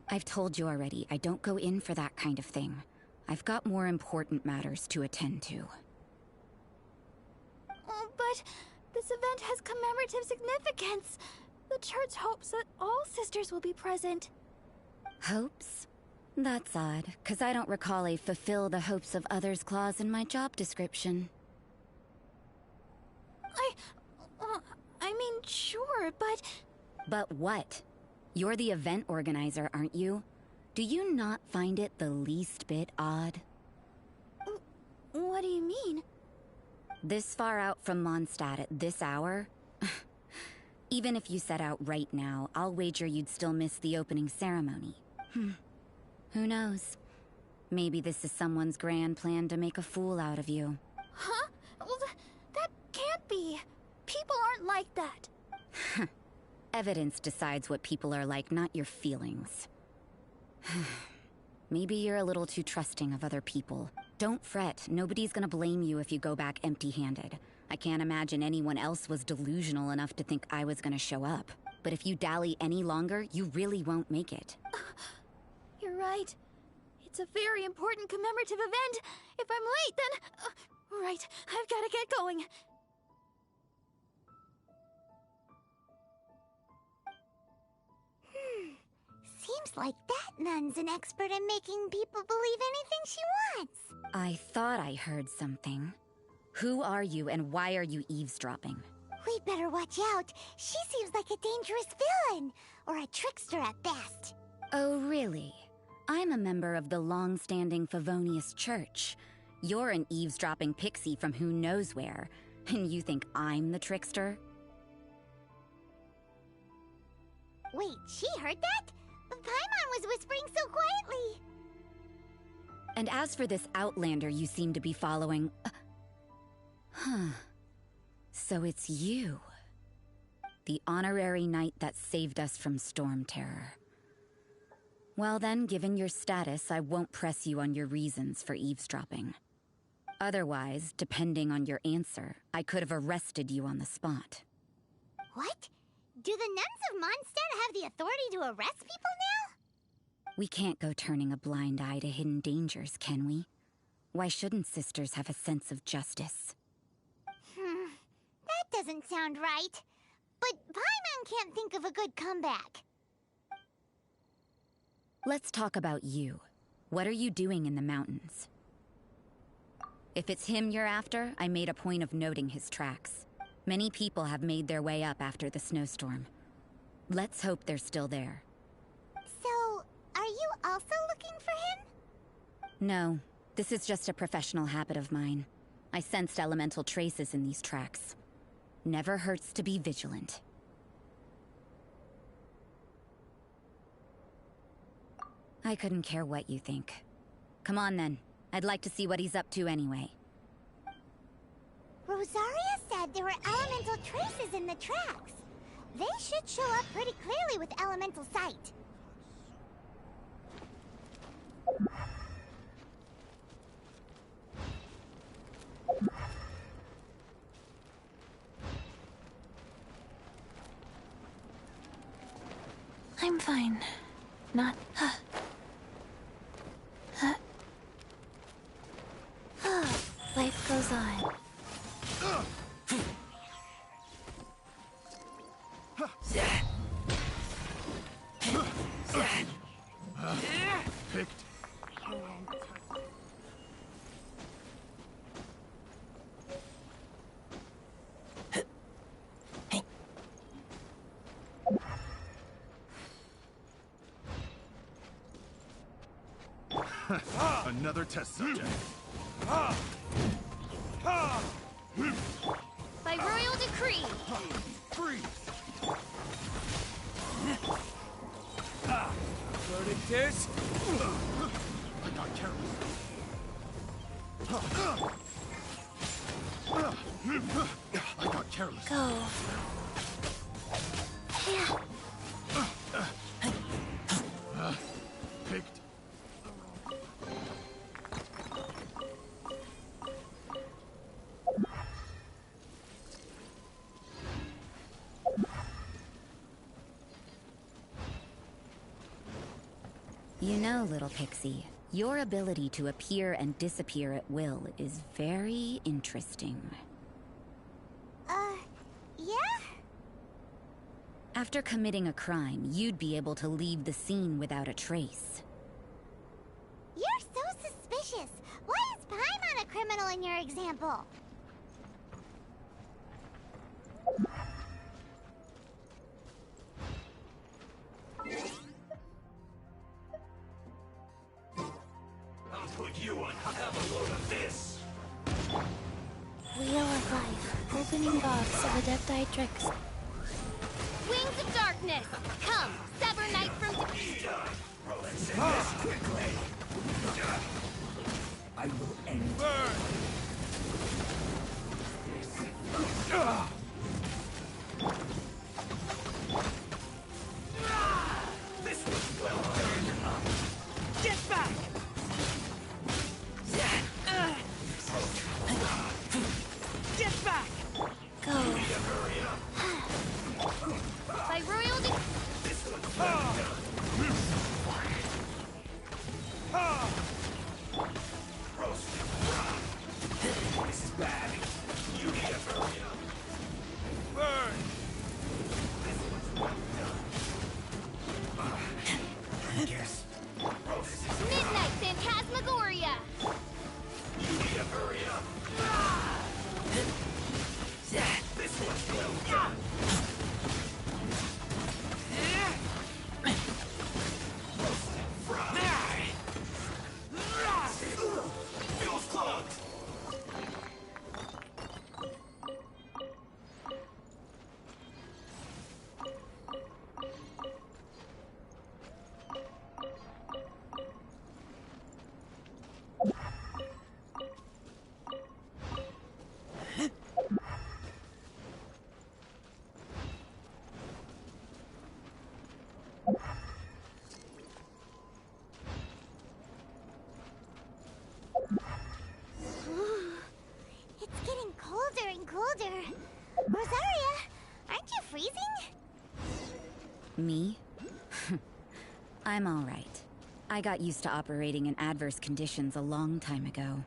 I've told you already, I don't go in for that kind of thing. I've got more important matters to attend to. Oh, but this event has commemorative significance. The church hopes that all sisters will be present. Hopes? That's odd, because I don't recall a fulfill the hopes of others clause in my job description. I mean, sure, but... But what? You're the event organizer, aren't you? Do you not find it the least bit odd? What do you mean? This far out from Mondstadt at this hour? Even if you set out right now, I'll wager you'd still miss the opening ceremony. Who knows? Maybe this is someone's grand plan to make a fool out of you. Huh? Well, that can't be. People aren't like that. Evidence decides what people are like, not your feelings. Maybe you're a little too trusting of other people. Don't fret, nobody's gonna blame you if you go back empty-handed. I can't imagine anyone else was delusional enough to think I was gonna show up. But if you dally any longer, you really won't make it. You're right. It's a very important commemorative event. If I'm late, then... right, I've gotta get going. Seems like that nun's an expert in making people believe anything she wants. I thought I heard something. Who are you and why are you eavesdropping? We'd better watch out. She seems like a dangerous villain, or a trickster at best. Oh, really? I'm a member of the long-standing Favonius Church. You're an eavesdropping pixie from who knows where, and you think I'm the trickster? Wait, she heard that? Paimon was whispering so quietly. And as for this outlander you seem to be following... So it's you. The honorary knight that saved us from storm terror. Well then, given your status, I won't press you on your reasons for eavesdropping. Otherwise, depending on your answer, I could have arrested you on the spot. What? Do the nuns of Mondstadt have the authority to arrest people now? We can't go turning a blind eye to hidden dangers, can we? Why shouldn't sisters have a sense of justice? That doesn't sound right. But Paimon can't think of a good comeback. Let's talk about you. What are you doing in the mountains? If it's him you're after, I made a point of noting his tracks. Many people have made their way up after the snowstorm. Let's hope they're still there. So, are you also looking for him? No, this is just a professional habit of mine. I sensed elemental traces in these tracks. Never hurts to be vigilant. I couldn't care what you think. Come on then. I'd like to see what he's up to anyway. Rosaria said there were elemental traces in the tracks. They should show up pretty clearly with elemental sight. I'm fine. Not... Life goes on. Picked. Another test subject. By royal decree. Freeze! Verdict is... I got careless. I got careless. Go. Yeah. Picked. You know, little pixie, your ability to appear and disappear at will is very interesting. Yeah? After committing a crime, you'd be able to leave the scene without a trace. You're so suspicious. Why is Paimon a criminal in your example? I'll put you on. Have a load of this. Wheel of Life, opening box of Adepti Tricks. Wings of Darkness! Come, sever night from... Be done. Let's end this quickly. I will end. Burn! This was well earned. Get back! Get back! Go. Hurry up. By royal de... This one's well done. Roast him. This is bad. You need to hurry up. Burn! This one's well done. I guess. Roast him. Midnight Phantasmagoria! You need to hurry up. This one's well done. Roast him. Fry. Feels clogged. It's getting colder and colder. Rosaria, aren't you freezing? Me? I'm all right. I got used to operating in adverse conditions a long time ago.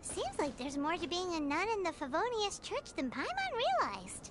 Seems like there's more to being a nun in the Favonius Church than Paimon realized.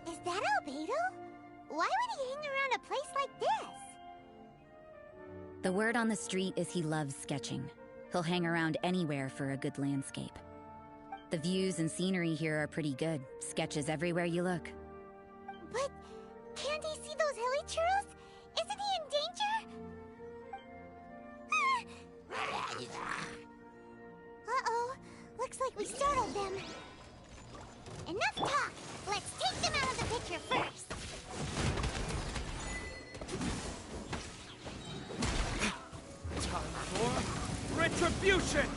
Is that Albedo? Why would he hang around a place like this? The word on the street is he loves sketching. He'll hang around anywhere for a good landscape. The views and scenery here are pretty good. Sketches everywhere you look. But can't he see those hilly churros? Isn't he in danger? Uh-oh. Looks like we startled them. Enough talk! Let's take them out of the picture first! Time for retribution!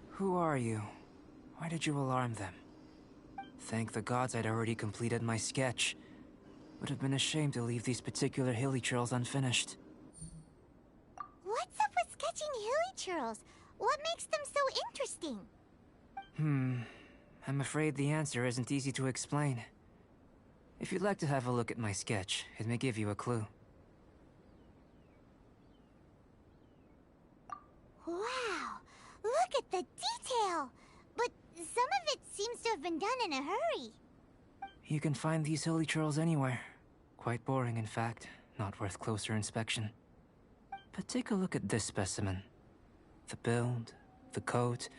Who are you? Why did you alarm them? Thank the gods I'd already completed my sketch. Would have been a shame to leave these particular hilly trails unfinished. What's up with sketching hilly churls? What makes them so interesting? I'm afraid the answer isn't easy to explain. If you'd like to have a look at my sketch, it may give you a clue. Wow, look at the detail! But some of it seems to have been done in a hurry. You can find these hilly churls anywhere. Quite boring, in fact. Not worth closer inspection. But take a look at this specimen. The build, the coat,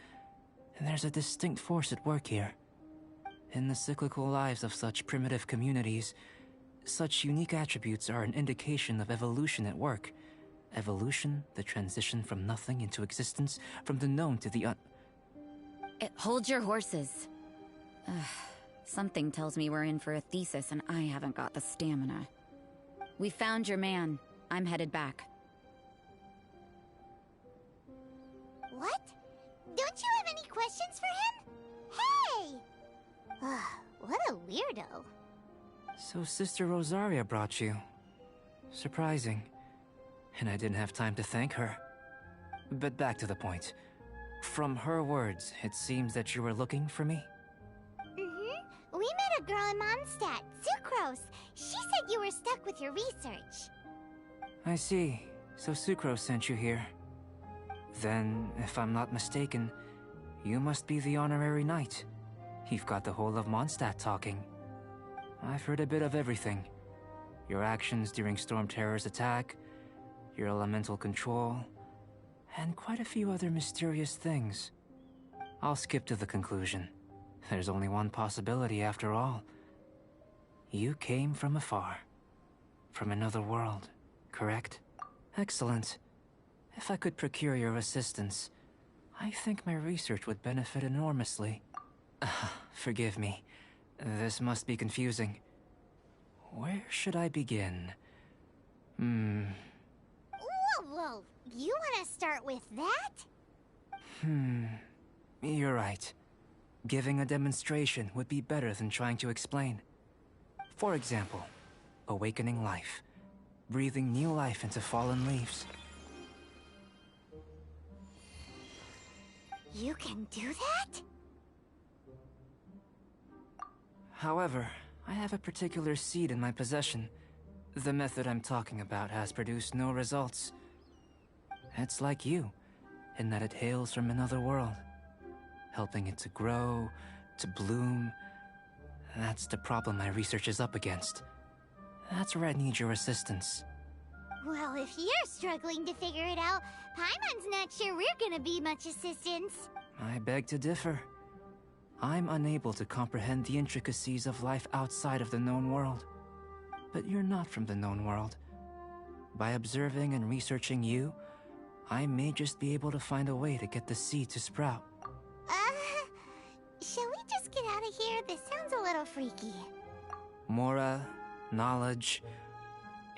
and there's a distinct force at work here. In the cyclical lives of such primitive communities, such unique attributes are an indication of evolution at work. Evolution, the transition from nothing into existence, from the known to the Hold your horses. Something tells me we're in for a thesis and I haven't got the stamina. We found your man. I'm headed back. What? Don't you have any questions for him? Hey! What a weirdo. So Sister Rosaria brought you. Surprising. And I didn't have time to thank her. But back to the point. From her words, it seems that you were looking for me? Mm-hmm. We met a girl in Mondstadt, Sucrose. She said you were stuck with your research. I see. So Sucrose sent you here. Then, if I'm not mistaken, you must be the honorary knight. You've got the whole of Mondstadt talking. I've heard a bit of everything. Your actions during Storm Terror's attack, your elemental control, and quite a few other mysterious things. I'll skip to the conclusion. There's only one possibility after all. You came from afar. From another world, correct? Excellent. If I could procure your assistance, I think my research would benefit enormously. Forgive me. This must be confusing. Where should I begin? Whoa. You want to start with that? You're right. Giving a demonstration would be better than trying to explain. For example, awakening life. Breathing new life into fallen leaves. You can do that? However, I have a particular seed in my possession. The method I'm talking about has produced no results. It's like you, in that it hails from another world. Helping it to grow, to bloom. That's the problem my research is up against. That's where I need your assistance. Well, if you're struggling to figure it out, Paimon's not sure we're gonna be much assistance. I beg to differ. I'm unable to comprehend the intricacies of life outside of the known world. But you're not from the known world. By observing and researching you, I may just be able to find a way to get the seed to sprout. Shall we just get out of here? This sounds a little freaky. Mora, knowledge,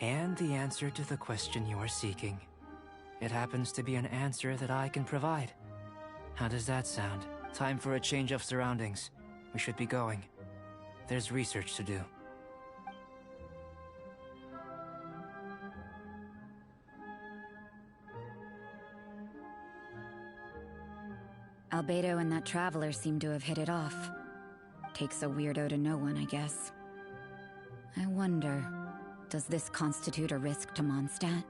and the answer to the question you are seeking. It happens to be an answer that I can provide. How does that sound? Time for a change of surroundings. We should be going. There's research to do. Albedo and that traveler seem to have hit it off. Takes a weirdo to know one, I guess. I wonder, does this constitute a risk to Mondstadt?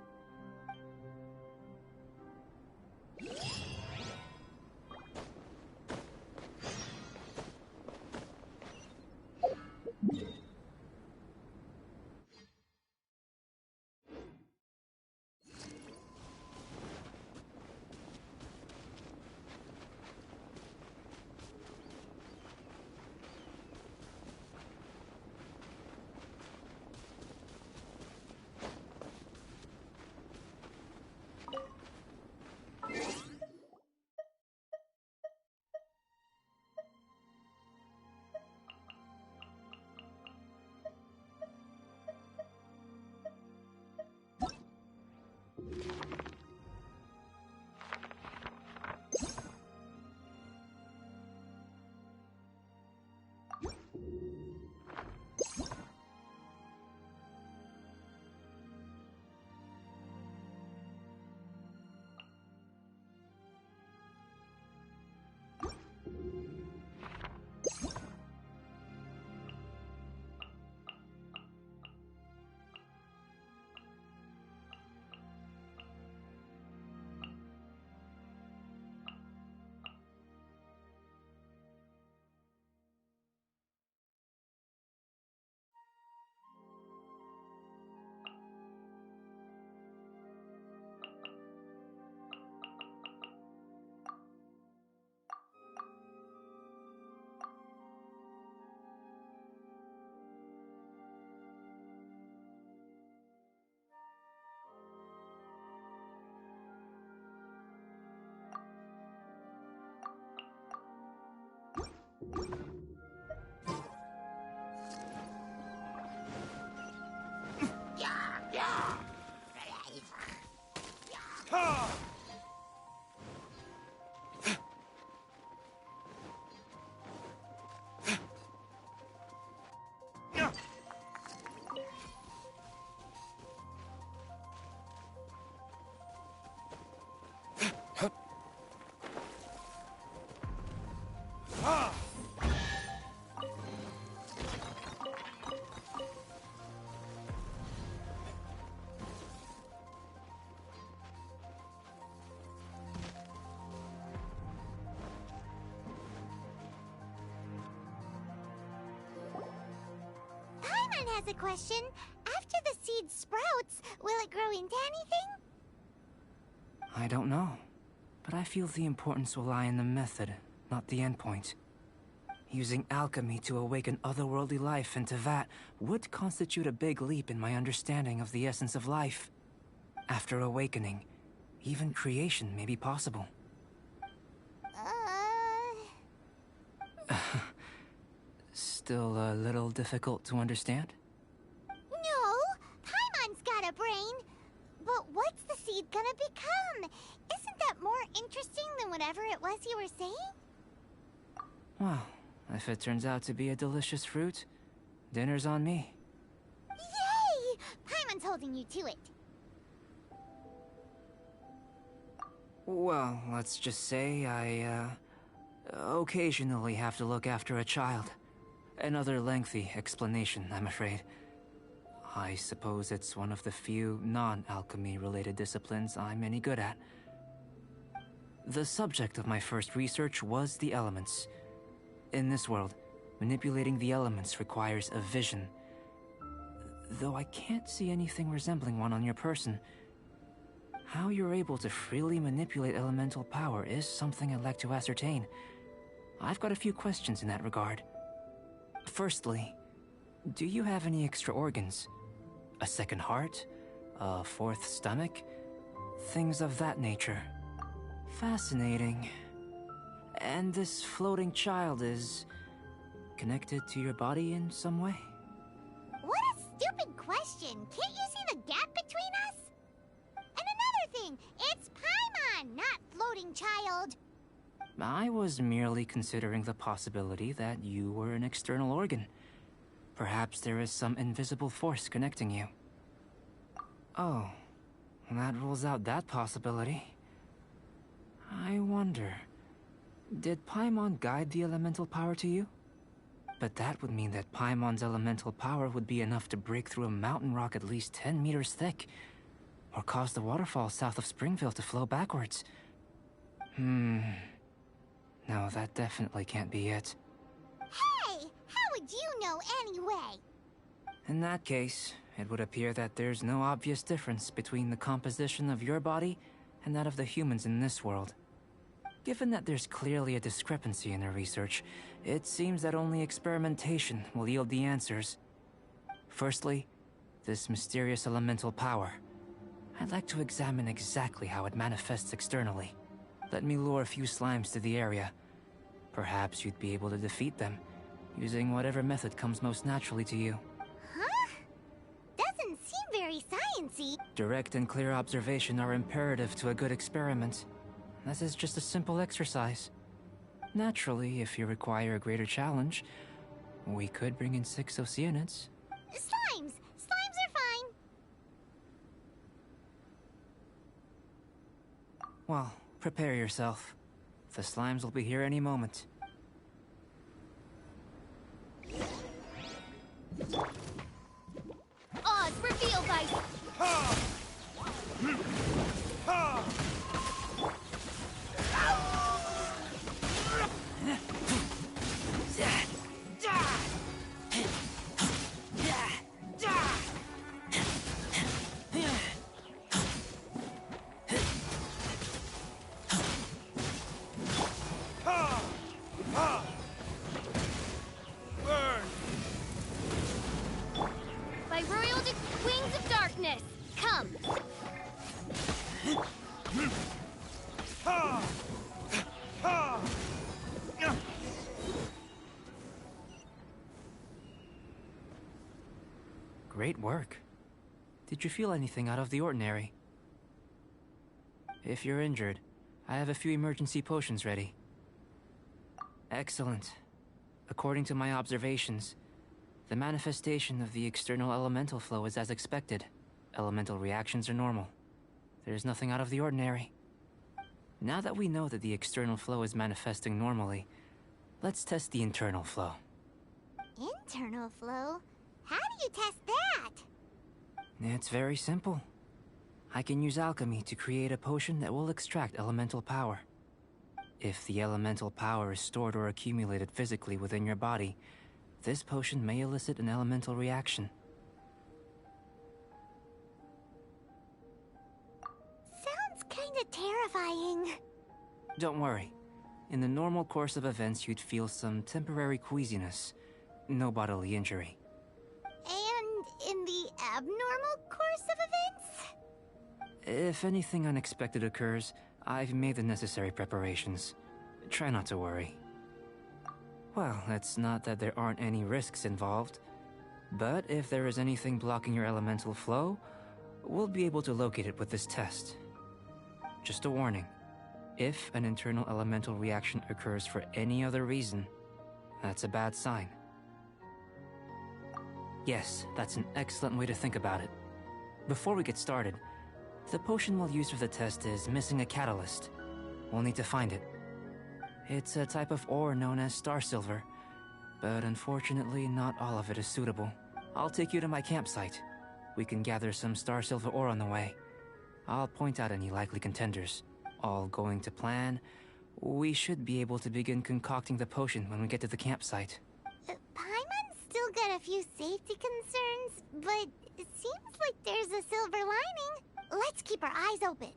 Paimon has a question. After the seed sprouts, will it grow into anything? I don't know, but I feel the importance will lie in the method, not the endpoint. Using alchemy to awaken otherworldly life into that would constitute a big leap in my understanding of the essence of life. After awakening, even creation may be possible. Still a little difficult to understand? No, Paimon's got a brain. But what's the seed gonna become? Isn't that more interesting than whatever it was you were saying? Well, if it turns out to be a delicious fruit, dinner's on me. Yay! Paimon's holding you to it. Well, let's just say I, occasionally have to look after a child. Another lengthy explanation, I'm afraid. I suppose it's one of the few non-alchemy-related disciplines I'm any good at. The subject of my first research was the elements. In this world, manipulating the elements requires a vision. Though I can't see anything resembling one on your person. How you're able to freely manipulate elemental power is something I'd like to ascertain. I've got a few questions in that regard. Firstly, do you have any extra organs? A second heart? A fourth stomach? Things of that nature. Fascinating. And this floating child is connected to your body in some way? What a stupid question! Can't you see the gap between us? And another thing, it's Paimon, not floating child. I was merely considering the possibility that you were an external organ. Perhaps there is some invisible force connecting you. Oh, that rules out that possibility. I wonder, did Paimon guide the elemental power to you? But that would mean that Paimon's elemental power would be enough to break through a mountain rock at least 10 meters thick, or cause the waterfall south of Springville to flow backwards. No, that definitely can't be it. Hey! How would you know anyway? In that case, it would appear that there's no obvious difference between the composition of your body and that of the humans in this world. Given that there's clearly a discrepancy in the research, it seems that only experimentation will yield the answers. Firstly, this mysterious elemental power. I'd like to examine exactly how it manifests externally. Let me lure a few slimes to the area. Perhaps you'd be able to defeat them, using whatever method comes most naturally to you. Huh? Doesn't seem very sciencey. Direct and clear observation are imperative to a good experiment. This is just a simple exercise. Naturally, if you require a greater challenge, we could bring in 6 Oceanids. Slimes! Slimes are fine. Well, prepare yourself. The slimes will be here any moment. Oz, reveal by... By royal wings of darkness, come! Great work. Did you feel anything out of the ordinary? If you're injured, I have a few emergency potions ready. Excellent. According to my observations, the manifestation of the external elemental flow is as expected. Elemental reactions are normal. There's nothing out of the ordinary. Now that we know that the external flow is manifesting normally, let's test the internal flow. Internal flow? How do you test that? It's very simple. I can use alchemy to create a potion that will extract elemental power. If the elemental power is stored or accumulated physically within your body, this potion may elicit an elemental reaction. Don't worry. In the normal course of events, you'd feel some temporary queasiness. No bodily injury. And in the abnormal course of events? If anything unexpected occurs, I've made the necessary preparations. Try not to worry. Well, it's not that there aren't any risks involved. But if there is anything blocking your elemental flow, we'll be able to locate it with this test. Just a warning. If an internal elemental reaction occurs for any other reason, that's a bad sign. Yes, that's an excellent way to think about it. Before we get started, the potion we'll use for the test is missing a catalyst. We'll need to find it. It's a type of ore known as star silver, but unfortunately not all of it is suitable. I'll take you to my campsite. We can gather some star silver ore on the way. I'll point out any likely contenders. All going to plan, we should be able to begin concocting the potion when we get to the campsite. Paimon's still got a few safety concerns, but it seems like there's a silver lining. Let's keep our eyes open.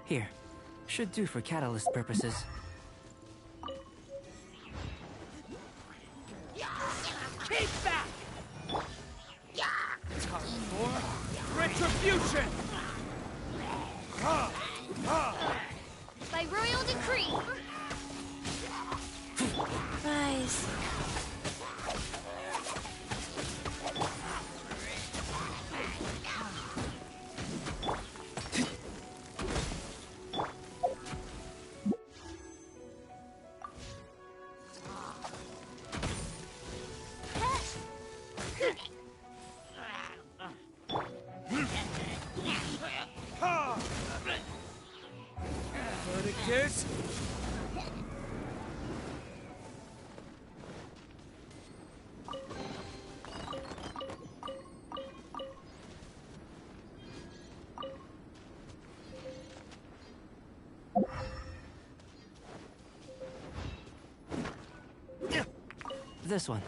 Here. Should do for catalyst purposes. Keep back! Time for retribution! By royal decree! Rise. Verdict is... This one.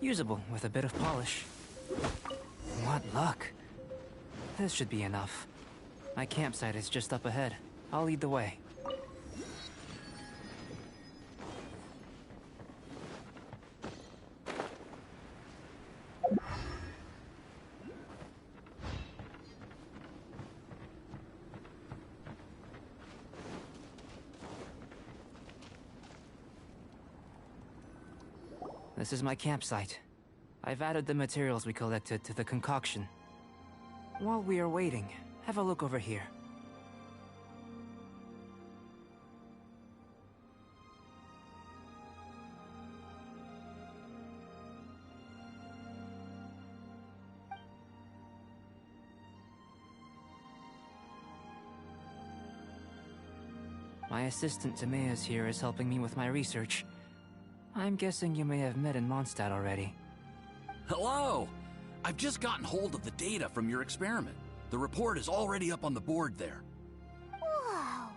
Usable with a bit of polish. What luck. This should be enough. My campsite is just up ahead. I'll lead the way. This is my campsite. I've added the materials we collected to the concoction. While we are waiting, have a look over here. My assistant Timaeus here is helping me with my research. I'm guessing you may have met in Mondstadt already. Hello! I've just gotten hold of the data from your experiment. The report is already up on the board there. Whoa!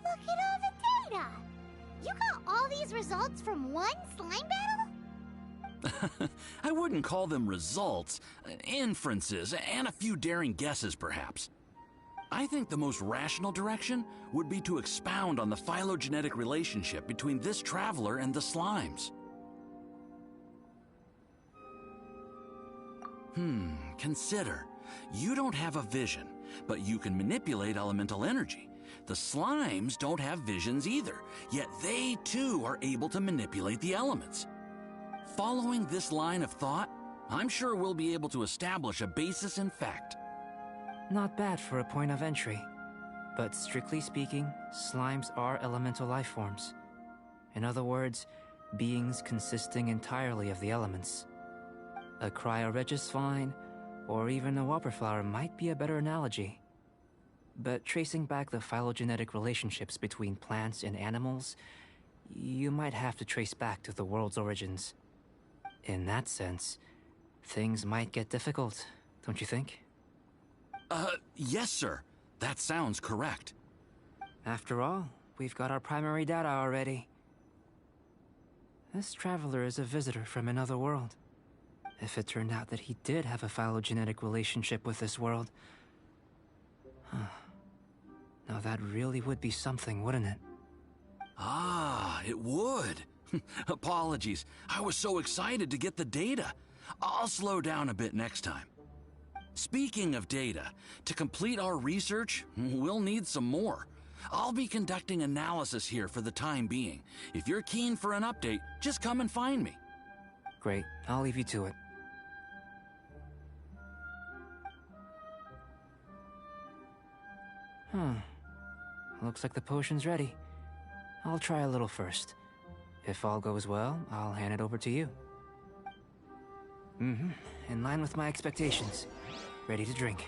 Look at all the data! You got all these results from one slime battle? I wouldn't call them results, inferences, and a few daring guesses perhaps. I think the most rational direction would be to expound on the phylogenetic relationship between this traveler and the slimes. Consider. You don't have a vision, but you can manipulate elemental energy. The slimes don't have visions either, yet they too are able to manipulate the elements. Following this line of thought, I'm sure we'll be able to establish a basis in fact. Not bad for a point of entry. But strictly speaking, slimes are elemental life forms. In other words, beings consisting entirely of the elements. A cryoregisvine, or even a whopperflower might be a better analogy. But tracing back the phylogenetic relationships between plants and animals, you might have to trace back to the world's origins. In that sense, things might get difficult, don't you think? Yes, sir. That sounds correct. After all, we've got our primary data already. This traveler is a visitor from another world. If it turned out that he did have a phylogenetic relationship with this world... Now that really would be something, wouldn't it? Ah, it would. Apologies. I was so excited to get the data. I'll slow down a bit next time. Speaking of data, to complete our research, we'll need some more. I'll be conducting analysis here for the time being. If you're keen for an update, just come and find me. Great. I'll leave you to it. Looks like the potion's ready. I'll try a little first. If all goes well, I'll hand it over to you. In line with my expectations. Ready to drink.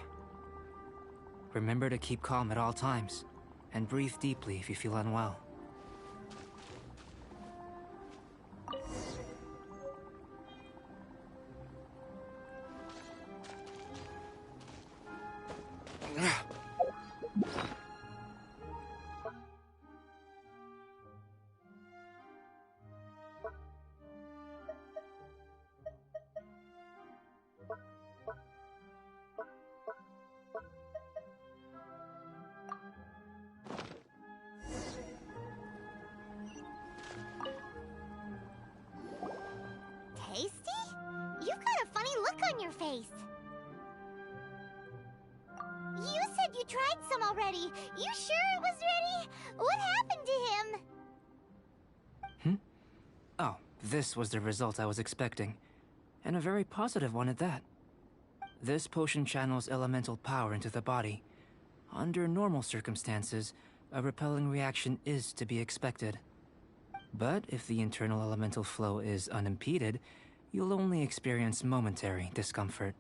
Remember to keep calm at all times, and breathe deeply if you feel unwell. Tasty? You've got a funny look on your face. You said you tried some already. You sure it was ready? What happened to him? Oh, this was the result I was expecting. And a very positive one at that. This potion channels elemental power into the body. Under normal circumstances, a repelling reaction is to be expected. But if the internal elemental flow is unimpeded, you'll only experience momentary discomfort.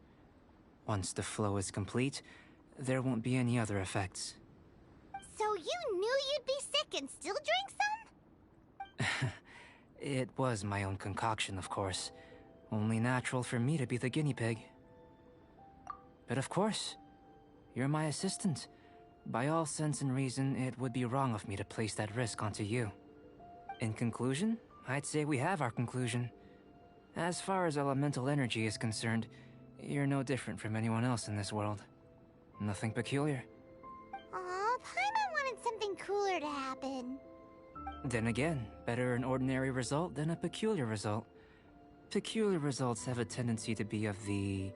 Once the flow is complete, there won't be any other effects. So you knew you'd be sick and still drank some? It was my own concoction, of course. Only natural for me to be the guinea pig. But of course, you're my assistant. By all sense and reason, it would be wrong of me to place that risk onto you. In conclusion, I'd say we have our conclusion. As far as elemental energy is concerned, you're no different from anyone else in this world. Nothing peculiar. Aw, Paimon wanted something cooler to happen. Then again, better an ordinary result than a peculiar result. Peculiar results have a tendency to be of the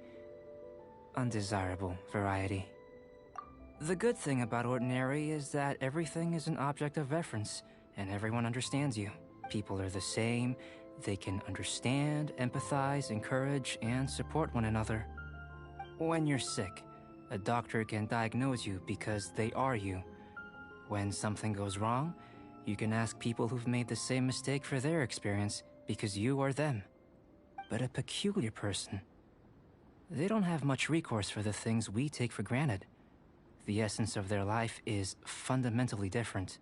undesirable variety. The good thing about ordinary is that everything is an object of reference, and everyone understands you. People are the same. They can understand, empathize, encourage, and support one another. When you're sick, a doctor can diagnose you because they are you. When something goes wrong, you can ask people who've made the same mistake for their experience because you are them. But a peculiar person, they don't have much recourse for the things we take for granted. The essence of their life is fundamentally different.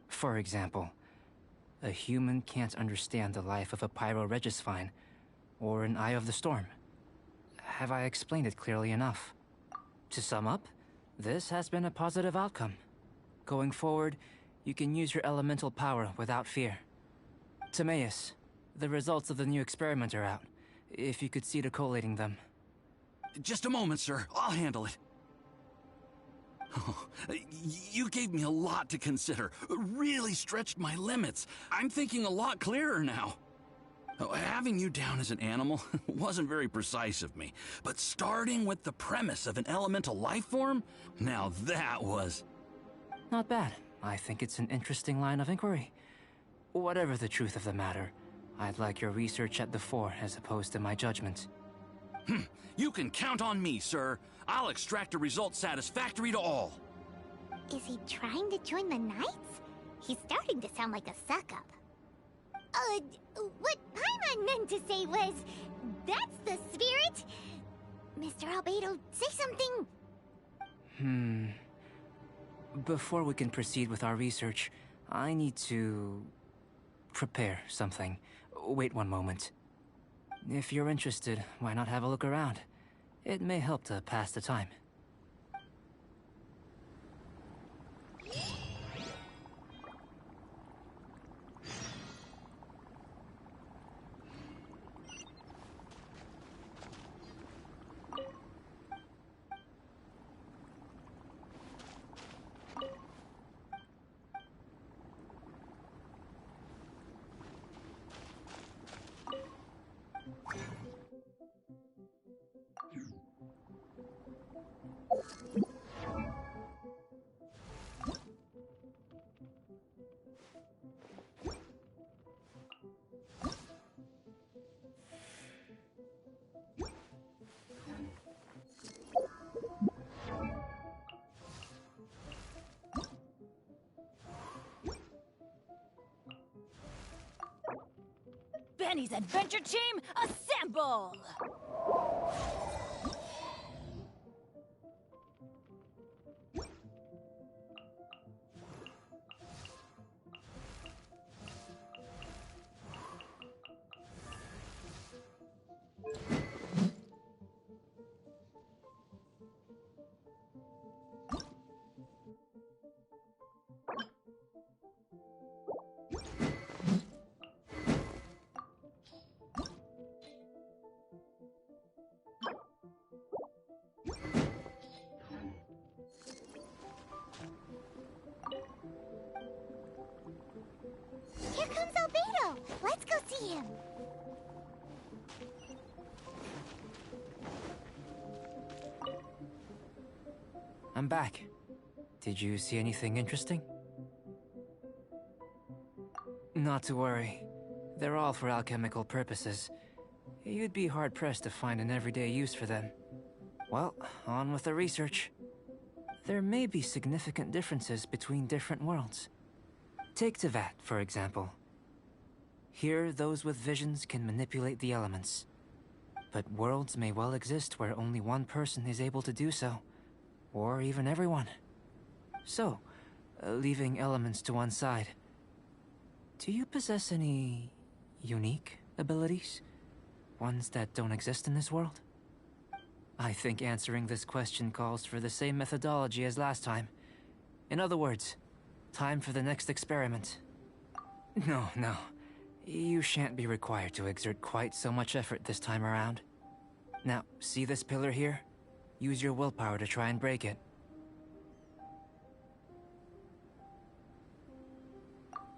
For example, a human can't understand the life of a pyroregisvine or an eye of the storm. Have I explained it clearly enough? To sum up, this has been a positive outcome. Going forward, you can use your elemental power without fear. Timaeus, the results of the new experiment are out. If you could see to collating them. Just a moment, sir. I'll handle it. Oh, you gave me a lot to consider. Really stretched my limits. I'm thinking a lot clearer now. Having you down as an animal wasn't very precise of me, but starting with the premise of an elemental life form, now that was... Not bad. I think it's an interesting line of inquiry. Whatever the truth of the matter, I'd like your research at the fore as opposed to my judgment. You can count on me, sir. I'll extract a result satisfactory to all. Is he trying to join the Knights? He's starting to sound like a suck-up. What Paimon meant to say was, that's the spirit? Mr. Albedo, say something. Before we can proceed with our research, I need to... prepare something. Wait one moment. If you're interested, why not have a look around? It may help to pass the time. Benny's adventure team, assemble! Here comes Albedo. Let's go see him. I'm back. Did you see anything interesting? Not to worry. They're all for alchemical purposes. You'd be hard-pressed to find an everyday use for them. Well, on with the research. There may be significant differences between different worlds. Take Tevat, for example. Here, those with visions can manipulate the elements. But worlds may well exist where only one person is able to do so. Or even everyone. So, leaving elements to one side, do you possess any unique abilities? Ones that don't exist in this world? I think answering this question calls for the same methodology as last time. In other words, time for the next experiment. No. You shan't be required to exert quite so much effort this time around. Now, see this pillar here? Use your willpower to try and break it.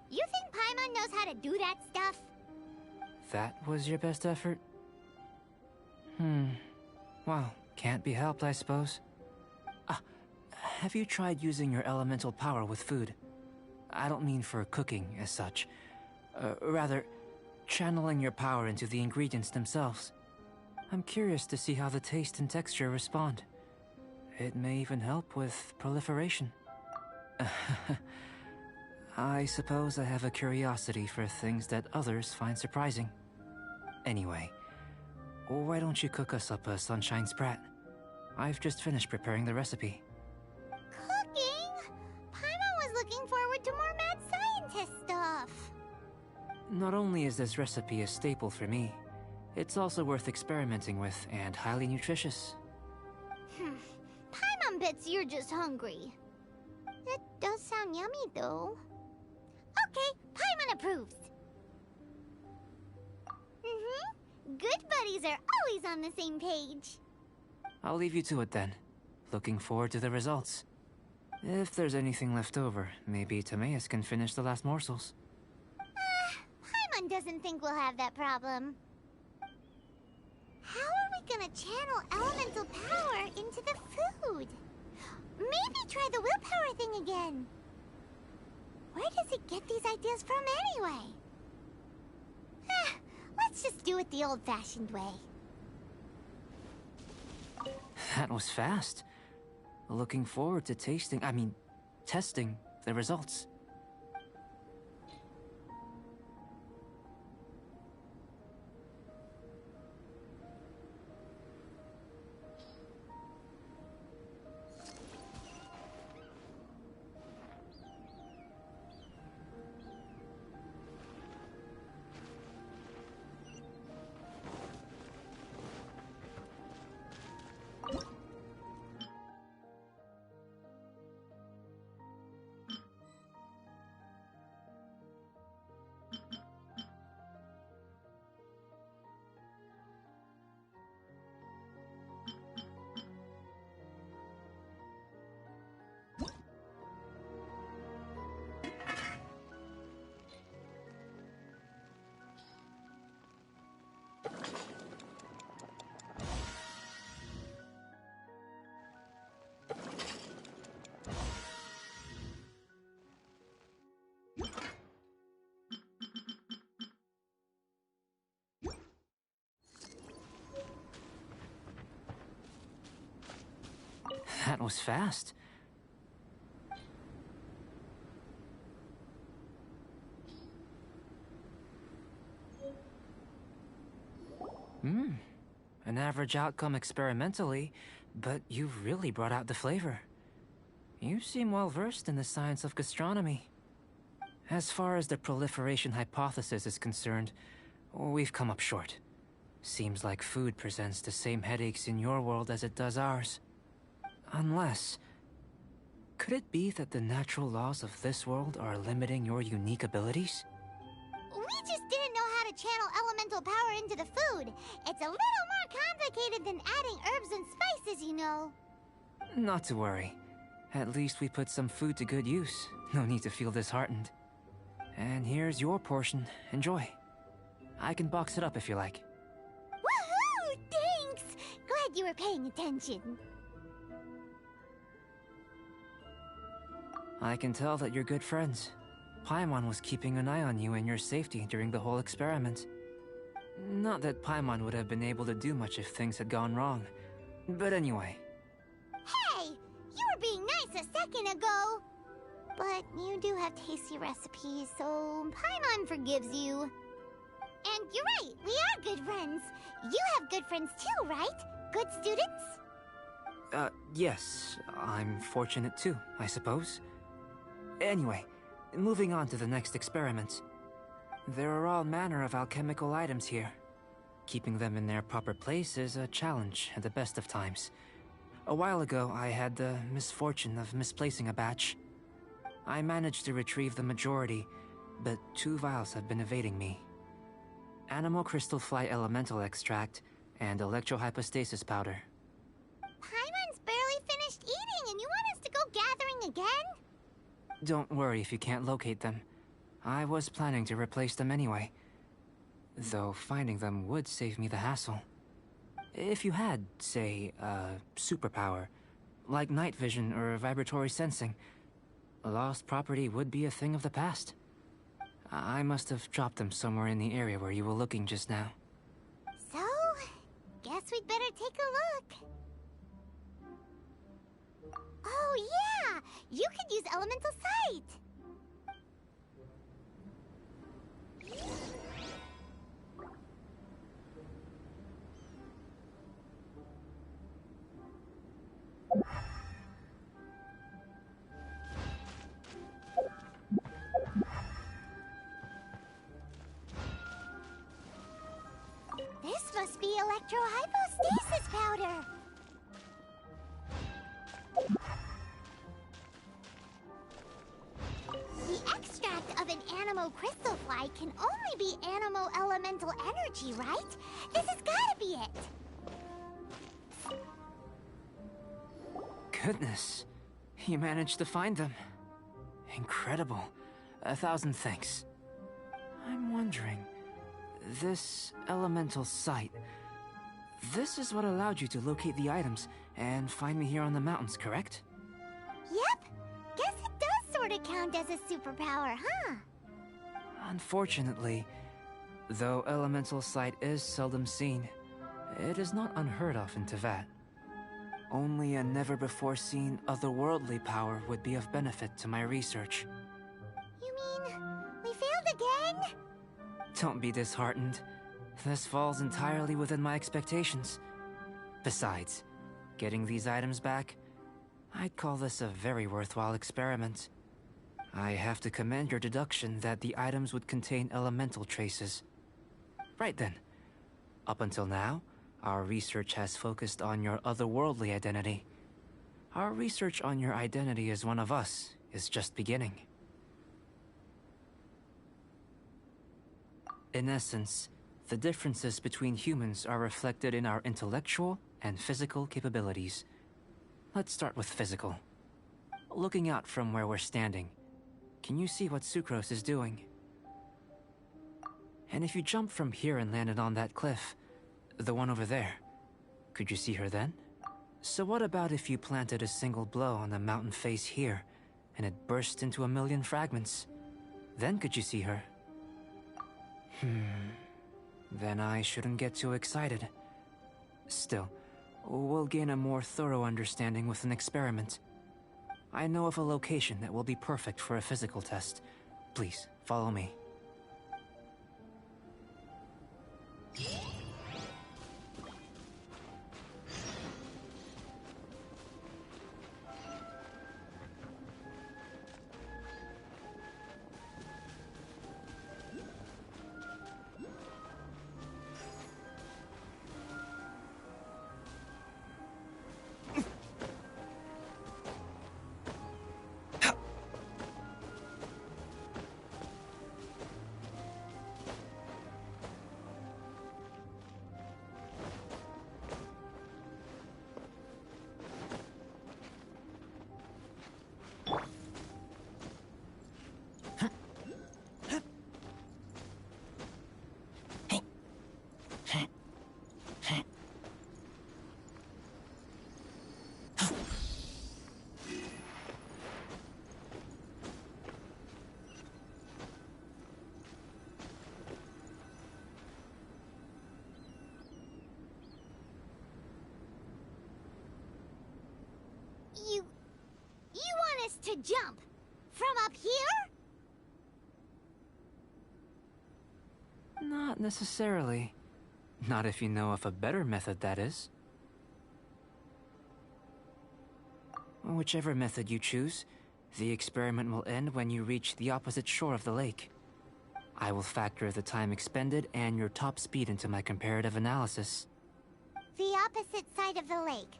You think Paimon knows how to do that stuff? That was your best effort? Well, can't be helped, I suppose. Have you tried using your elemental power with food? I don't mean for cooking as such. Rather, channeling your power into the ingredients themselves. I'm curious to see how the taste and texture respond. It may even help with proliferation. I suppose I have a curiosity for things that others find surprising. Anyway, why don't you cook us up a sunshine sprat? I've just finished preparing the recipe. Cooking? Paimon was looking forward to more mad scientist stuff. Not only is this recipe a staple for me, it's also worth experimenting with and highly nutritious. Paimon bets you're just hungry. That does sound yummy, though. Okay, Paimon approves. Good buddies are always on the same page. I'll leave you to it then. Looking forward to the results. If there's anything left over, maybe Timaeus can finish the last morsels. Paimon doesn't think we'll have that problem. How are we gonna channel elemental power into the food? Maybe try the willpower thing again. Where does it get these ideas from anyway? Let's just do it the old-fashioned way. That was fast. Looking forward to testing the results. That was fast. An average outcome experimentally, but you've really brought out the flavor. You seem well versed in the science of gastronomy. As far as the proliferation hypothesis is concerned, we've come up short. Seems like food presents the same headaches in your world as it does ours. Unless... could it be that the natural laws of this world are limiting your unique abilities? We just didn't know how to channel elemental power into the food. It's a little more complicated than adding herbs and spices, you know. Not to worry. At least we put some food to good use. No need to feel disheartened. And here's your portion. Enjoy. I can box it up if you like. Woohoo! Thanks! Glad you were paying attention. I can tell that you're good friends. Paimon was keeping an eye on you and your safety during the whole experiment. Not that Paimon would have been able to do much if things had gone wrong. But anyway. Hey! You were being nice a second ago! But you do have tasty recipes, so Paimon forgives you. And you're right, we are good friends. You have good friends too, right? Good students? Yes. I'm fortunate too, I suppose. Anyway, moving on to the next experiment. There are all manner of alchemical items here. Keeping them in their proper place is a challenge at the best of times. A while ago, I had the misfortune of misplacing a batch. I managed to retrieve the majority, but 2 vials have been evading me. animal crystal fly elemental extract, and electrohypostasis powder. Paimon's barely finished eating and you want us to go gathering again? Don't worry if you can't locate them. I was planning to replace them anyway. Though finding them would save me the hassle. If you had, say, a superpower, like night vision or vibratory sensing, lost property would be a thing of the past. I must have dropped them somewhere in the area where you were looking just now. So, guess we'd better take a look. Oh yeah! You could use elemental sight! This must be electrohypostasis powder! The extract of an animo crystal fly can only be animo elemental energy, right? This has gotta be it! Goodness, you managed to find them. Incredible. 1,000 thanks. I'm wondering, this elemental sight, this is what allowed you to locate the items and find me here on the mountains, correct? Yep! Guess it does sort of count as a superpower, huh? Unfortunately, though elemental sight is seldom seen, it is not unheard of in Teyvat. Only a never-before-seen otherworldly power would be of benefit to my research. You mean, we failed again? Don't be disheartened. This falls entirely within my expectations. Besides, getting these items back, I'd call this a very worthwhile experiment. I have to commend your deduction that the items would contain elemental traces. Right then. Up until now, our research has focused on your otherworldly identity. Our research on your identity as one of us is just beginning. In essence, the differences between humans are reflected in our intellectual and physical capabilities. Let's start with physical. Looking out from where we're standing, can you see what Sucrose is doing? And if you jumped from here and landed on that cliff, the one over there, could you see her then? So what about if you planted a single blow on the mountain face here, and it burst into 1,000,000 fragments? Then could you see her? Then I shouldn't get too excited. Still, we'll gain a more thorough understanding with an experiment. I know of a location that will be perfect for a physical test. Please, follow me. You want us to jump? From up here? Not necessarily. Not if you know of a better method, that is. Whichever method you choose, the experiment will end when you reach the opposite shore of the lake. I will factor the time expended and your top speed into my comparative analysis. The opposite side of the lake.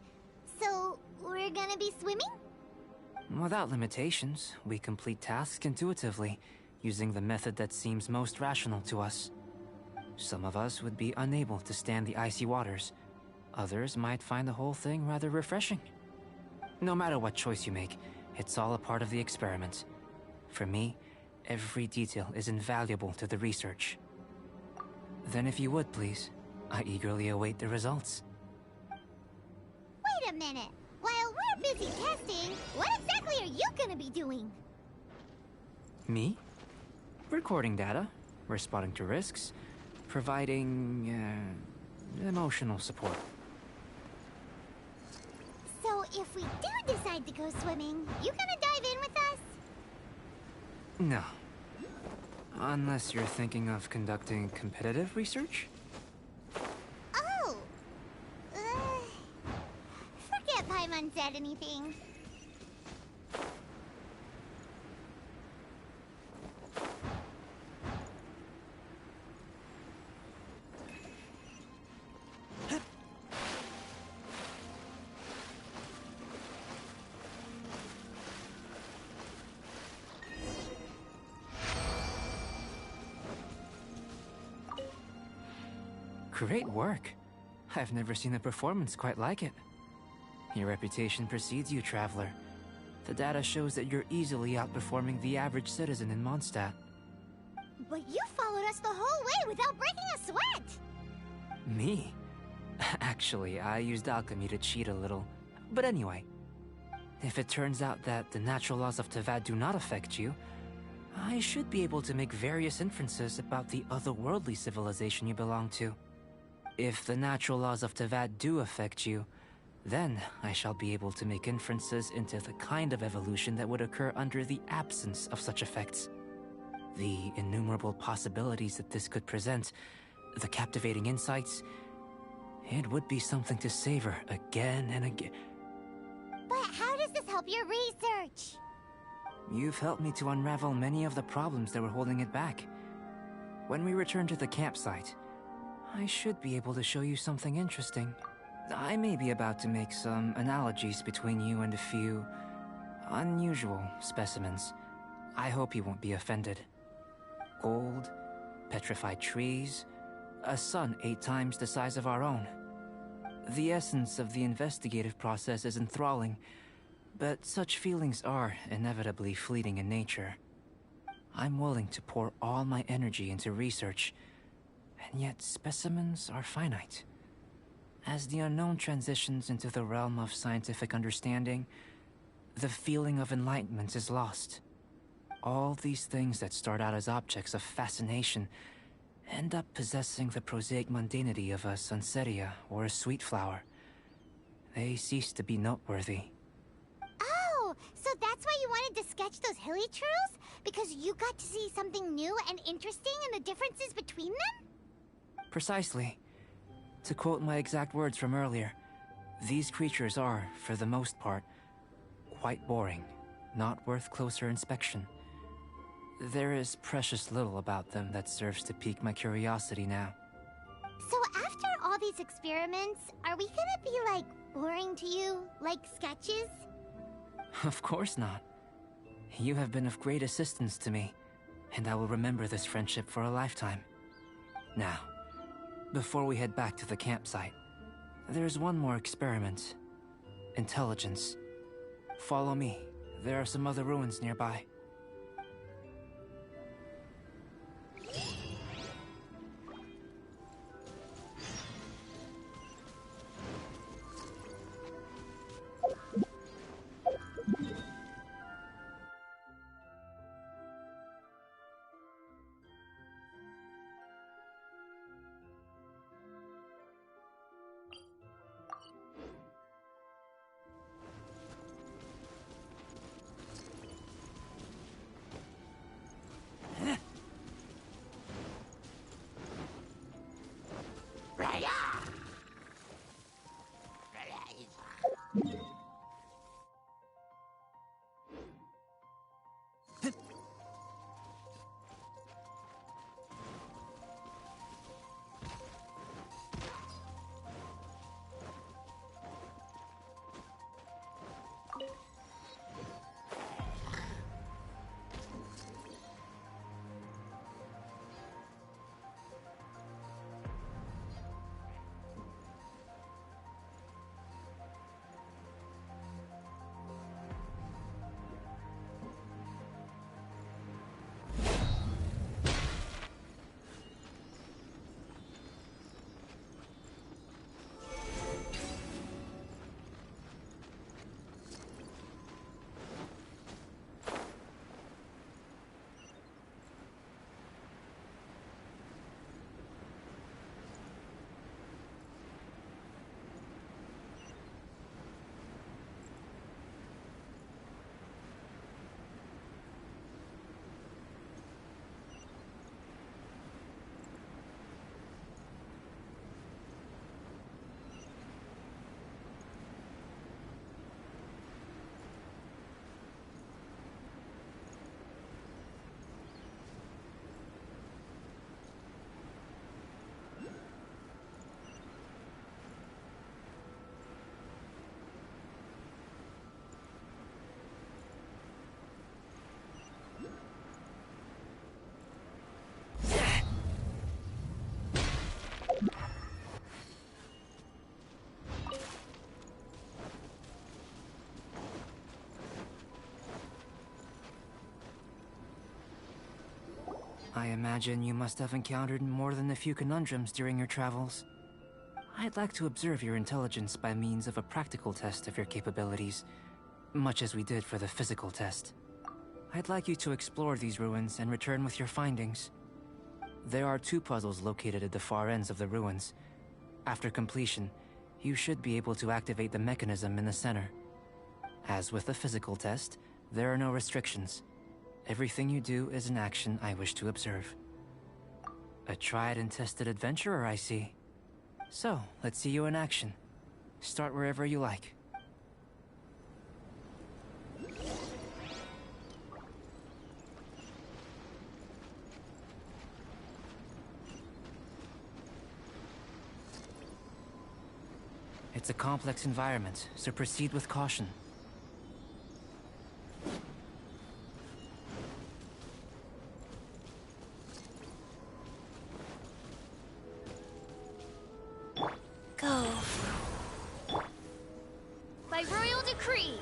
So, we're gonna be swimming? Without limitations, we complete tasks intuitively, using the method that seems most rational to us. Some of us would be unable to stand the icy waters. Others might find the whole thing rather refreshing. No matter what choice you make, it's all a part of the experiment. For me, every detail is invaluable to the research. Then if you would, please, I eagerly await the results. Wait a minute. While we're busy testing, what exactly are you gonna be doing? Me? Recording data, responding to risks, providing, emotional support. So if we do decide to go swimming, you gonna dive in with us? No. Unless you're thinking of conducting competitive research? Oh! Forget Paimon said anything. Great work. I've never seen a performance quite like it. Your reputation precedes you, Traveler. The data shows that you're easily outperforming the average citizen in Mondstadt. But you followed us the whole way without breaking a sweat! Me? Actually, I used alchemy to cheat a little. But anyway, if it turns out that the natural laws of Tavad do not affect you, I should be able to make various inferences about the otherworldly civilization you belong to. If the natural laws of Tavad do affect you, then I shall be able to make inferences into the kind of evolution that would occur under the absence of such effects. The innumerable possibilities that this could present, the captivating insights, it would be something to savor again and again. But how does this help your research? You've helped me to unravel many of the problems that were holding it back. When we return to the campsite, I should be able to show you something interesting. I may be about to make some analogies between you and a few unusual specimens. I hope you won't be offended. Gold, petrified trees, a sun 8 times the size of our own. The essence of the investigative process is enthralling, but such feelings are inevitably fleeting in nature. I'm willing to pour all my energy into research, and yet specimens are finite. As the unknown transitions into the realm of scientific understanding, the feeling of enlightenment is lost. All these things that start out as objects of fascination end up possessing the prosaic mundanity of a sunsetia or a sweet flower. They cease to be noteworthy. Oh, so that's why you wanted to sketch those hilichurls? Because you got to see something new and interesting in the differences between them? Precisely. To quote my exact words from earlier, these creatures are, for the most part, quite boring, not worth closer inspection. There is precious little about them that serves to pique my curiosity now. So after all these experiments, are we gonna be, like, boring to you? Like sketches? Of course not. You have been of great assistance to me, and I will remember this friendship for a lifetime. Now, before we head back to the campsite, there's one more experiment. Intelligence. Follow me. There are some other ruins nearby. I imagine you must have encountered more than a few conundrums during your travels. I'd like to observe your intelligence by means of a practical test of your capabilities, much as we did for the physical test. I'd like you to explore these ruins and return with your findings. There are 2 puzzles located at the far ends of the ruins. After completion, you should be able to activate the mechanism in the center. As with the physical test, there are no restrictions. Everything you do is an action I wish to observe. A tried and tested adventurer, I see. So, let's see you in action. Start wherever you like. It's a complex environment, so proceed with caution. Go. By royal decree.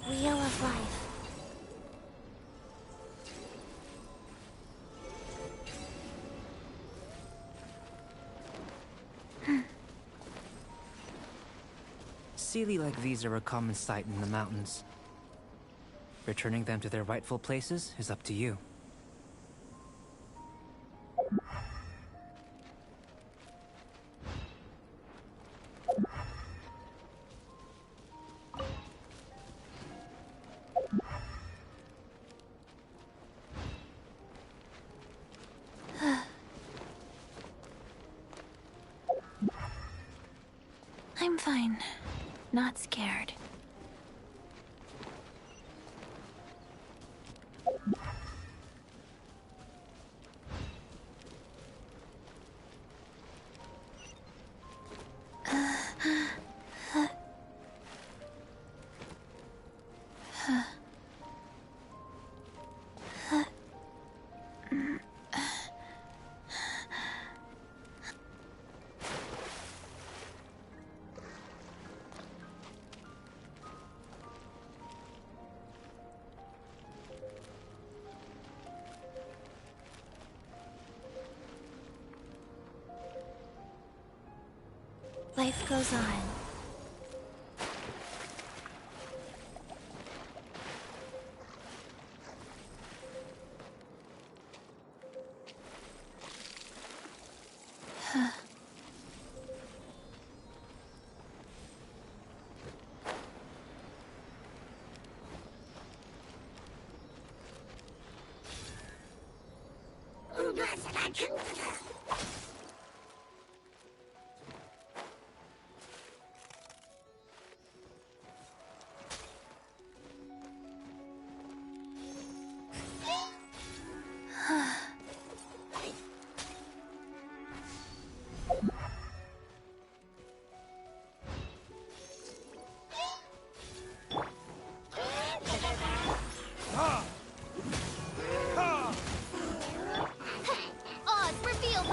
Wheel of Life. Sealy like these are a common sight in the mountains. Returning them to their rightful places is up to you. I'm fine. Not scared. Life goes on. Oz, reveal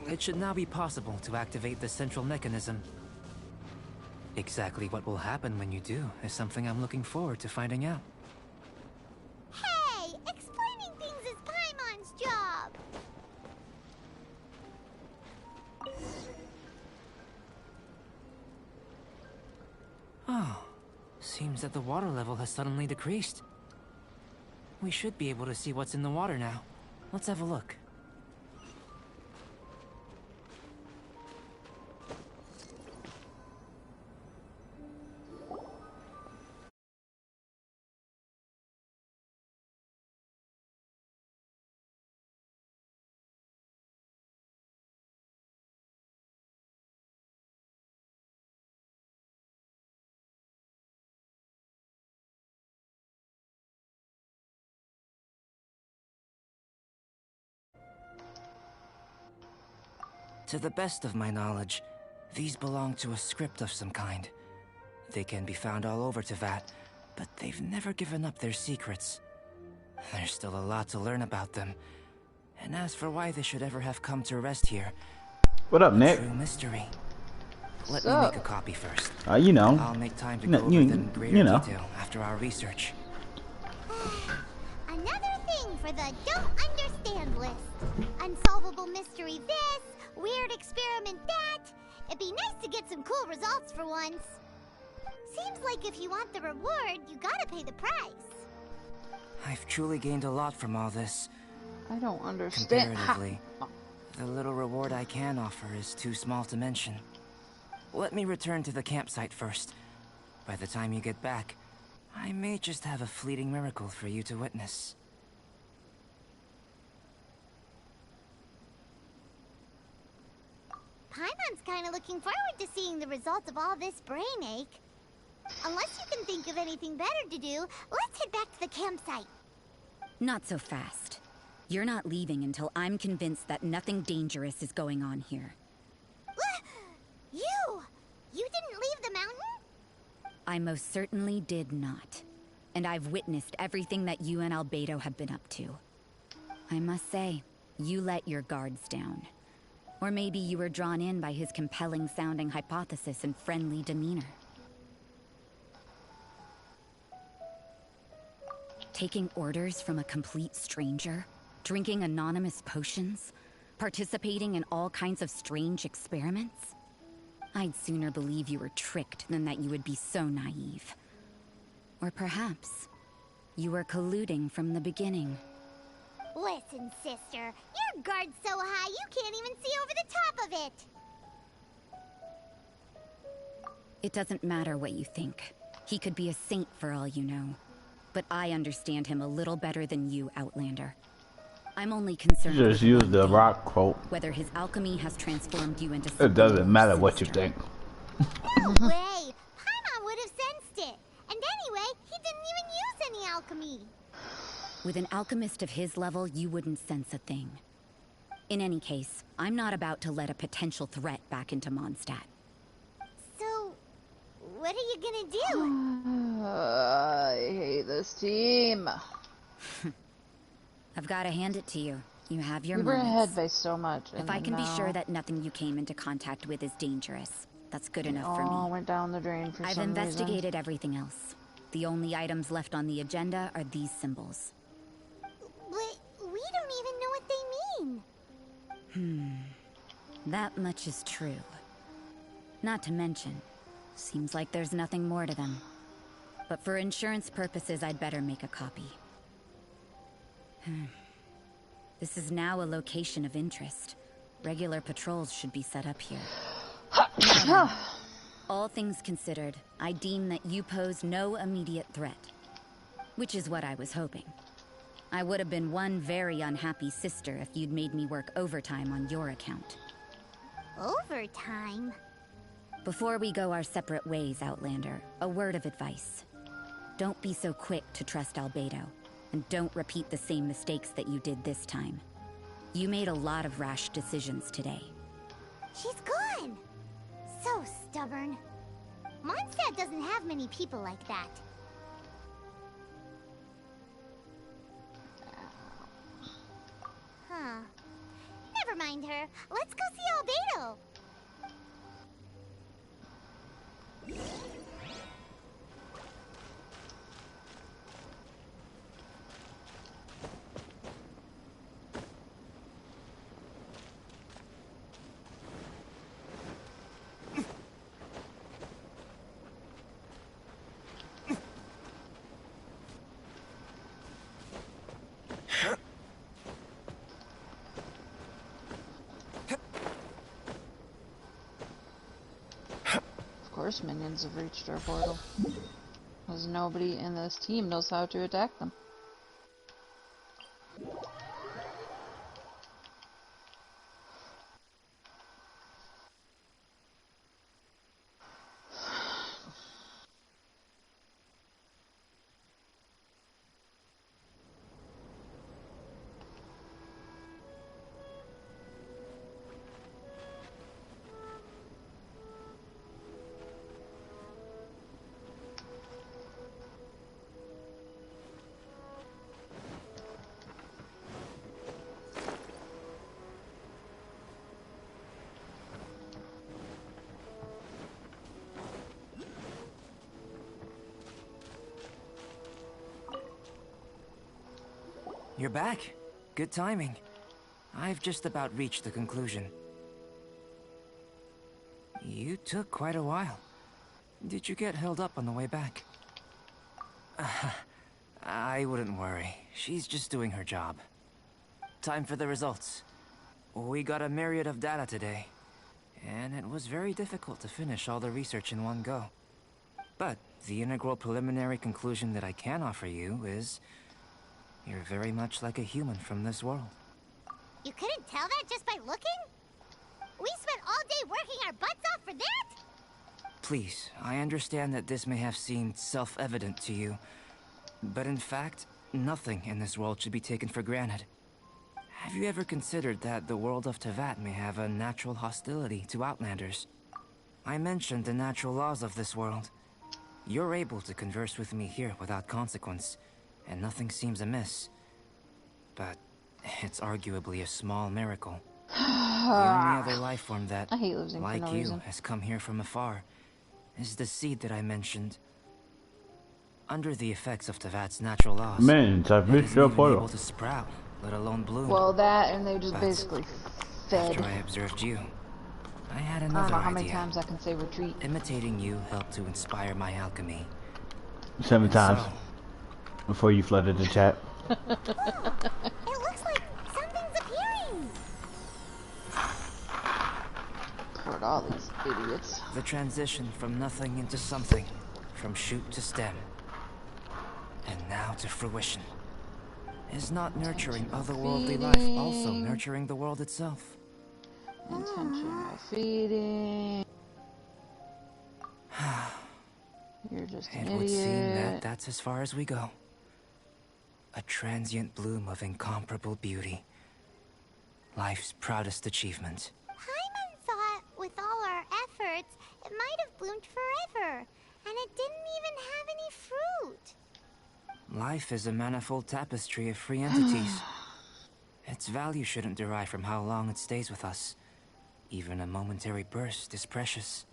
It should now be possible to activate the central mechanism. Exactly what will happen when you do is something I'm looking forward to finding out. Hey! Explaining things is Paimon's job! Oh, seems that the water level has suddenly decreased. We should be able to see what's in the water now. Let's have a look. To the best of my knowledge, these belong to a script of some kind. They can be found all over Teyvat, but they've never given up their secrets. There's still a lot to learn about them. And as for why they should ever have come to rest here, what up, Nick? True mystery. Let me make a copy first. You know. I'll make time to go over them in greater detail after our research. Another thing for the don't understand list. Unsolvable mystery this, weird experiment that. It'd be nice to get some cool results for once. Seems like if you want the reward, you gotta pay the price. I've truly gained a lot from all this. I don't understand. Comparatively, the little reward I can offer is too small to mention. Let me return to the campsite first. By the time you get back, I may just have a fleeting miracle for you to witness. Paimon's kinda looking forward to seeing the results of all this brain ache. Unless you can think of anything better to do, let's head back to the campsite. Not so fast. You're not leaving until I'm convinced that nothing dangerous is going on here. You! You didn't leave the mountain? I most certainly did not. And I've witnessed everything that you and Albedo have been up to. I must say, you let your guards down. Or maybe you were drawn in by his compelling-sounding hypothesis and friendly demeanor. Taking orders from a complete stranger, drinking anonymous potions, participating in all kinds of strange experiments? I'd sooner believe you were tricked than that you would be so naive. Or perhaps you were colluding from the beginning. Listen, sister, your guard's so high you can't even see over the top of it. It doesn't matter what you think. He could be a saint for all you know. But I understand him a little better than you, Outlander. I'm only concerned with just use the rock quote. Whether his alchemy has transformed you into something. It doesn't matter what you think. No way! Paimon would have sensed it. And anyway, he didn't even use any alchemy. With an alchemist of his level, you wouldn't sense a thing. In any case, I'm not about to let a potential threat back into Mondstadt. So, what are you gonna do? I hate this team. I've got to hand it to you. You have your We were moments. ahead by so much. If I can be sure that nothing you came into contact with is dangerous, that's good enough for me. All went down the drain for I've some investigated reason. everything else. The only items left on the agenda are these symbols. But we don't even know what they mean. That much is true. Not to mention, Seems like there's nothing more to them. But for insurance purposes, I'd better make a copy. This is now a location of interest. Regular patrols should be set up here. All things considered, I deem that you pose no immediate threat. Which is what I was hoping. I would have been one very unhappy sister if you'd made me work overtime on your account. Overtime? Before we go our separate ways, Outlander, a word of advice. Don't be so quick to trust Albedo, and don't repeat the same mistakes that you did this time. You made a lot of rash decisions today. She's gone! So stubborn. Mondstadt doesn't have many people like that. Huh. Never mind her. Let's go see Albedo. Of course minions have reached our portal. Because nobody in this team knows how to attack them. You're back. Good timing. I've just about reached the conclusion. You took quite a while. Did you get held up on the way back? I wouldn't worry. She's just doing her job. Time for the results. We got a myriad of data today, and it was very difficult to finish all the research in one go. But the integral preliminary conclusion that I can offer you is you're very much like a human from this world. You couldn't tell that just by looking? We spent all day working our butts off for that? Please, I understand that this may have seemed self-evident to you, but in fact, nothing in this world should be taken for granted. Have you ever considered that the world of Tevat may have a natural hostility to Outlanders? I mentioned the natural laws of this world. You're able to converse with me here without consequence, and nothing seems amiss. But it's arguably a small miracle. The only other life form that, I hate losing like for no you, reason. has come here from afar is the seed that I mentioned. Under the effects of Tevat's natural laws, Man, I've it reached isn't your even portal. able to sprout, let alone bloom. Well, that and they just But basically fed. after I observed you, I had I another don't know how idea. many times I can say retreat. Imitating you helped to inspire my alchemy. 7 And times so, before you flooded the chat. It looks like something's appearing. Toward all these idiots. the transition from nothing into something, from shoot to stem, and now to fruition. Is not nurturing otherworldly life also nurturing the world itself? Intentional feeding. You're just an It would seem that idiot. that's as far as we go. A transient bloom of incomparable beauty. Life's proudest achievement. Paimon thought with all our efforts, it might have bloomed forever, and it didn't even have any fruit. Life is a manifold tapestry of free entities. Its value shouldn't derive from how long it stays with us. Even a momentary burst is precious.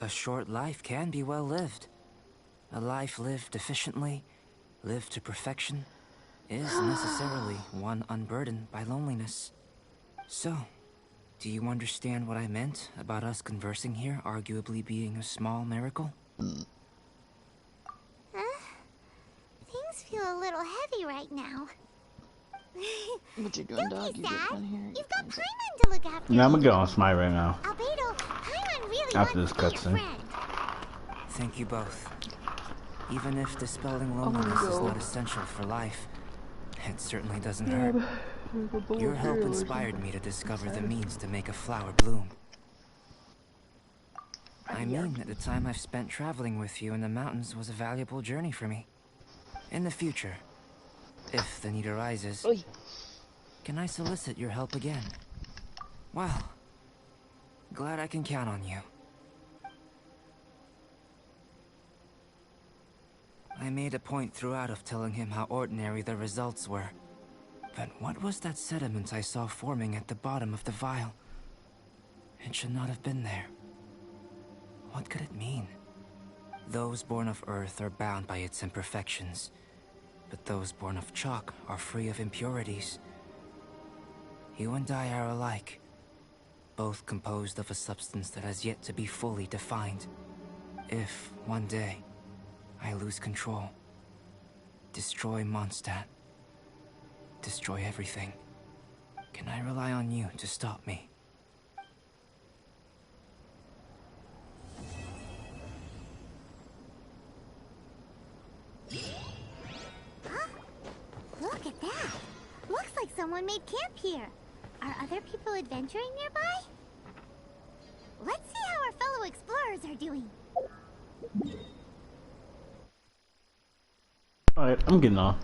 A short life can be well lived. A life lived efficiently, lived to perfection, is necessarily one unburdened by loneliness. So, Do you understand what I meant about us conversing here arguably being a small miracle? Things feel a little heavy right now. What you doing, dog? Don't You be get sad. down here. You've got Paimon to look after. Yeah, I'm gonna go on Smite right now. Albedo, Paimon really After wants this to be your cutscene. friend. Thank you both. Even if dispelling loneliness is not essential for life, it certainly doesn't hurt. Your help inspired me to discover the means to make a flower bloom. I mean that the time I've spent traveling with you in the mountains was a valuable journey for me. In the future, if the need arises, can I solicit your help again? Well, glad I can count on you. I made a point throughout of telling him how ordinary the results were. But what was that sediment I saw forming at the bottom of the vial? It should not have been there. What could it mean? Those born of Earth are bound by its imperfections, but those born of chalk are free of impurities. You and I are alike, both composed of a substance that has yet to be fully defined. If, one day, I lose control, destroy Mondstadt, destroy everything, can I rely on you to stop me? Huh? Look at that. Looks like someone made camp here. Are other people adventuring nearby? Let's see how our fellow explorers are doing. Alright, I'm getting off.